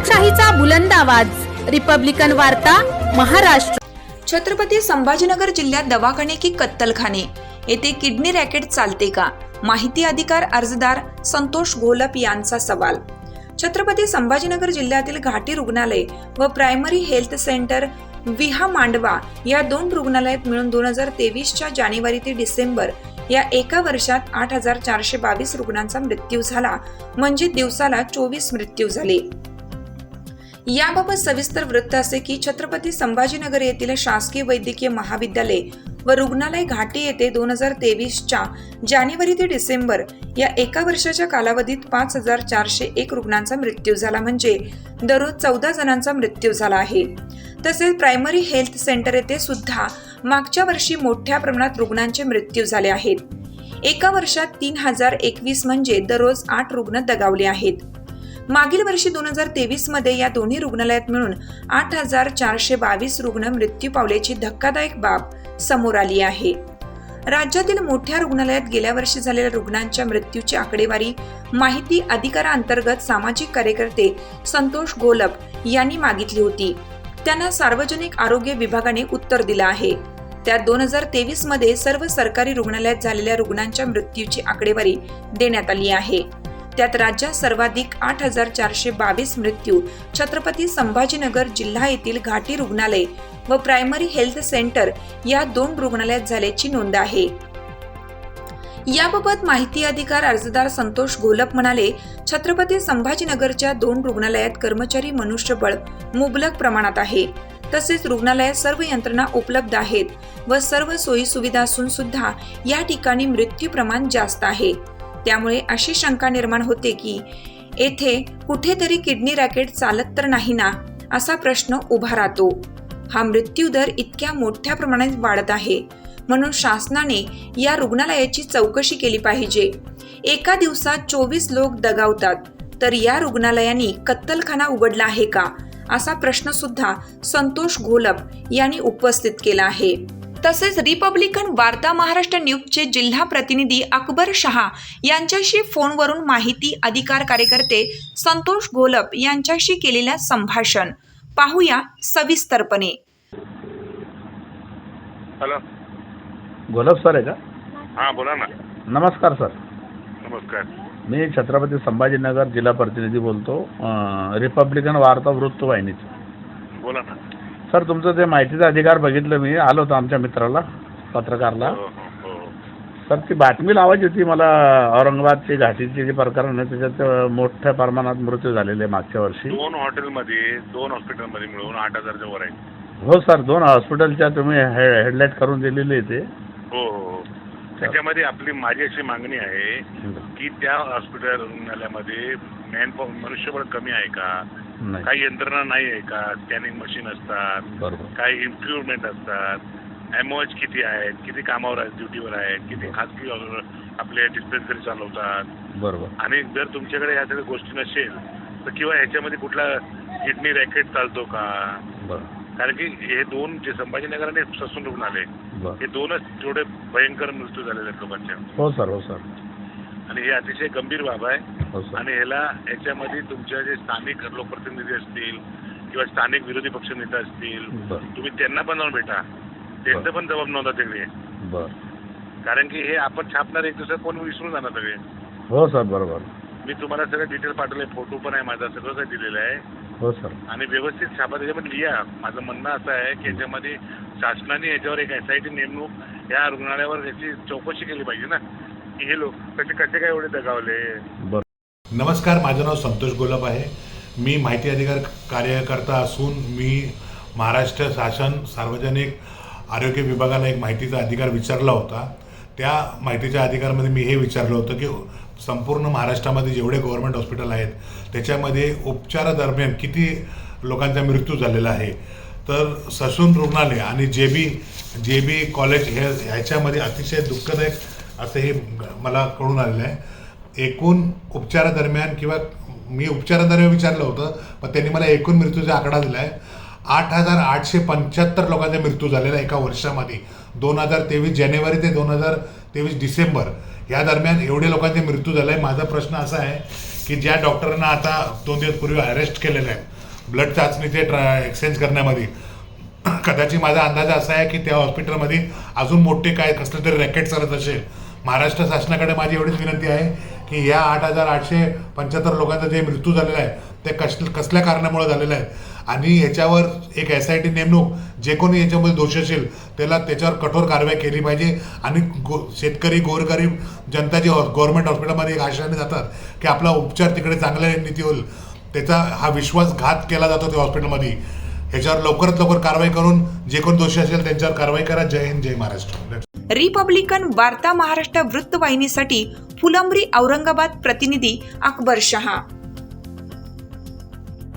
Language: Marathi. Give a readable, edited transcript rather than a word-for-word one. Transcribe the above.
लोकशाहीचा बुलंद आवाज, रिपब्लिकन वार्ता, महाराष्ट्र। छत्रपती संभाजीनगर जिल्ह्यात दवाखाने की कत्तलखाने येथे किडनी रॅकेट चालते का? माहिती अधिकार अर्जदार संतोष घोलप यांचा सवाल। छत्रपती संभाजीनगर जिल्ह्यातील घाटी रुग्णालय व प्रायमरी हेल्थ सेंटर विहा मांडवा या दोन रुग्णालयात मिळून 2023च्या जानेवारी ते डिसेंबर या एका वर्षात 8,422 रुग्णांचा मृत्यू झाला, म्हणजे दिवसाला 24 मृत्यू झाले। याबाबत सविस्तर वृत्त असे की छत्रपती संभाजीनगर येथील शासकीय वैद्यकीय महाविद्यालय व रुग्णालय घाटी येथे 2023च्या जानेवारी ते डिसेंबर या एका वर्षाच्या कालावधीत 5,401 रुग्णांचा मृत्यू झाला, म्हणजे दररोज 14 जणांचा मृत्यू झाला आहे। तसेच प्रायमरी हेल्थ सेंटर येथे सुद्धा मागच्या वर्षी मोठ्या प्रमाणात रुग्णांचे मृत्यू झाले आहेत। एका वर्षात 3,021 म्हणजे दररोज 8 रुग्ण दगावले आहेत। मागील वर्षी 2023 मध्ये या दोन्ही रुग्णालयात मिळून 8,422 रुग्ण मृत्यू पावल्याची धक्कादायक बाब समोर आली आहे। राज्यातील मोठ्या रुग्णालयात गेल्या वर्षी झालेल्या रुग्णांच्या मृत्यूची आकडेवारी माहिती अधिकारांतर्गत सामाजिक कार्यकर्ते संतोष घोलप यांनी मागितली होती। त्यांना सार्वजनिक आरोग्य विभागाने उत्तर दिलं आहे। त्यात 2023 मध्ये सर्व सरकारी रुग्णालयात झालेल्या रुग्णांच्या मृत्यूची आकडेवारी देण्यात आली आहे। त्यात राज्यात सर्वाधिक 8,422 मृत्यू छत्रपती संभाजीनगर जिल्हा येथील घाटी रुग्णालय व प्रायमरी हेल्थ सेंटर या दोन रुग्णालयात झाल्याची नोंद आहे। याबाबत माहिती अधिकार अर्जदार संतोष घोलप म्हणाले, छत्रपती संभाजीनगरच्या दोन रुग्णालयात कर्मचारी मनुष्यबळ मुबलक प्रमाणात आहे। तसेच रुग्णालयात सर्व यंत्रणा उपलब्ध आहेत व सर्व सोयी सुविधा असून सुद्धा या ठिकाणी मृत्यू प्रमाण जास्त आहे। त्यामुळे अशी शंका निर्माण होते की येथे कुठेतरी किडनी रॅकेट चालत तर नाही ना, असा प्रश्न उभा राहतो। हा मृत्यू दर इतक्या मोठ्या प्रमाणात वाढत आहे, म्हणून शासनाने या रुग्णालयाची चौकशी केली पाहिजे। एका दिवसात 24 लोक दगावतात, तर या रुग्णालयाने कत्तलखाना उघडला आहे का, असा प्रश्न सुद्धा संतोष घोलप यांनी उपस्थित केला आहे। तसेच रिपब्लिकन वार्ता महाराष्ट्र न्यूजचे जिल्हा प्रतिनिधी अकबर शहा यांच्याशी फोनवरून माहिती अधिकार कार्यकर्ते संतोष घोलप यांच्याशी केलेल्या संभाषण पाहूया सविस्तरपणे। हॅलो, घोलप सर आहे का? हां बोला ना। नमस्कार सर, नमस्कार। मी छत्रपती संभाजीनगर जिल्हा प्रतिनिधी बोलतो, रिपब्लिकन वार्ता वृत्तवाहिनीचं। बोला ना सर, तुमचं ते माहितीचा अधिकार बघितलं, मी आलो होतो आमच्या मित्राला, पत्रकारला। हो, हो, हो। सर, ती बातमी लावायची होती मला, औरंगाबादची घाटीची जे प्रकरण आहे त्याच्यात मोठ्या प्रमाणात मृत्यू झालेले मागच्या वर्षी। दोन हॉस्पिटलमध्ये मिळून 8,000च्या वर आहे। हो सर, दोन हॉस्पिटलच्या तुम्ही हेडलाईट करून दिलेली आहे ते। हो हो, त्याच्यामध्ये माझी अशी मागणी आहे की त्या हॉस्पिटल रुग्णालयामध्ये मनुष्यबळ कमी आहे का? काही यंत्रणा नाही आहे का? स्कॅनिंग मशीन असतात, बरोबर, काही इन्स्ट्रुमेंट असतात, एमओएच किती आहेत, किती कामावर आहेत, ड्युटीवर आहेत, किती खासगी आपले डिस्पेन्सरी चालवतात, बरोबर। आणि जर तुमच्याकडे ह्या सगळ्या गोष्टी नसेल तर किंवा ह्याच्यामध्ये कुठला किडनी रॅकेट चालतो का? बरं, कारण की हे दोन जे संभाजीनगर आणि ससून रुग्णालय हे दोनच थोडे भयंकर मृत्यू झालेले आहेत लोकांच्या। हो सर, हो सर, आणि हे अतिशय गंभीर बाब आहे। हो सर। आणि याच्यामध्ये तुमच्या जे स्थानिक लोकप्रतिनिधी असतील किंवा स्थानिक विरोधी पक्ष नेता असतील, तुम्ही त्यांना पण जाऊन भेटा, त्यांचं पण जबाब नोंदा सगळे। कारण की हे आपण छापणार एक दिवसात कोण विसरून जाणार सगळे। हो सर, बरोबर। मी तुम्हाला सगळं डिटेल पाठवलंय, फोटो पण आहे माझा, सगळं काही दिलेलं आहे। हो सर। आणि व्यवस्थित छापा, त्याच्यामध्ये लिहा। माझं म्हणणं असं आहे की याच्यामध्ये शासनाने याच्यावर एक SIT नेमणूक या रुग्णालयावर याची चौकशी केली पाहिजे ना, की हे लोक कसे काय एवढे दगावले। नमस्कार, माझं नाव संतोष घोलप आहे। मी माहिती अधिकार कार्यकर्ता असून मी महाराष्ट्र शासन सार्वजनिक आरोग्य विभागाला एक माहितीचा अधिकार विचारला होता। त्या माहितीच्या अधिकारामध्ये मी हे विचारलं होतं की संपूर्ण महाराष्ट्रामध्ये जेवढे गव्हर्नमेंट हॉस्पिटल आहेत त्याच्यामध्ये उपचारादरम्यान किती लोकांचा मृत्यू झालेला आहे। तर ससून रुग्णालय आणि JB कॉलेज ह्याच्यामध्ये अतिशय दुःखदायक असं हे मला कळून आलेलं आहे। एकूण उपचारादरम्यान किंवा मी उपचारादरम्यान विचारलं होतं, पण त्यांनी मला एकूण मृत्यूचा आकडा दिला आहे 8,875 लोकांचा मृत्यू झालेला एका वर्षामध्ये। 2023 जानेवारी ते 2023 डिसेंबर या दरम्यान एवढे लोकांचे मृत्यू झाले आहे। माझा प्रश्न असा आहे की ज्या डॉक्टरांना आता 2 दिवस पूर्वी अरेस्ट केलेलं आहे ब्लड चाचणीचे एक्सचेंज करण्यामध्ये, कदाचित माझा अंदाज असा आहे की त्या हॉस्पिटलमध्ये अजून मोठे काय कसलं तरी रॅकेट चालत असेल. महाराष्ट्र शासनाकडे माझी एवढीच विनंती आहे की या 8,875 लोकांचा जे मृत्यू झालेला आहे ते कसल्या कारणामुळे झालेला आहे आणि याच्यावर एक SIT नेमणूक, जे कोणी याच्यामध्ये दोषी असेल त्याच्यावर कठोर कारवाई केली पाहिजे. आणि शेतकरी गोरगरीब जनता जी गव्हर्नमेंट हॉस्पिटलमध्ये एक आशेने जातात की आपला उपचार तिकडे चांगल्या नीती होईल, त्याचा हा विश्वासघात केला जातो त्या हॉस्पिटलमध्ये. ह्याच्यावर लवकरात लवकर कारवाई करून जे कोण दोषी असेल त्यांच्यावर कारवाई करा. जय हिंद, जय महाराष्ट्र. रिपब्लिकन वार्ता महाराष्ट्र वृत्तवाहिनीसाठी फुलंब्री औरंगाबाद प्रतिनिधी अकबर शहा.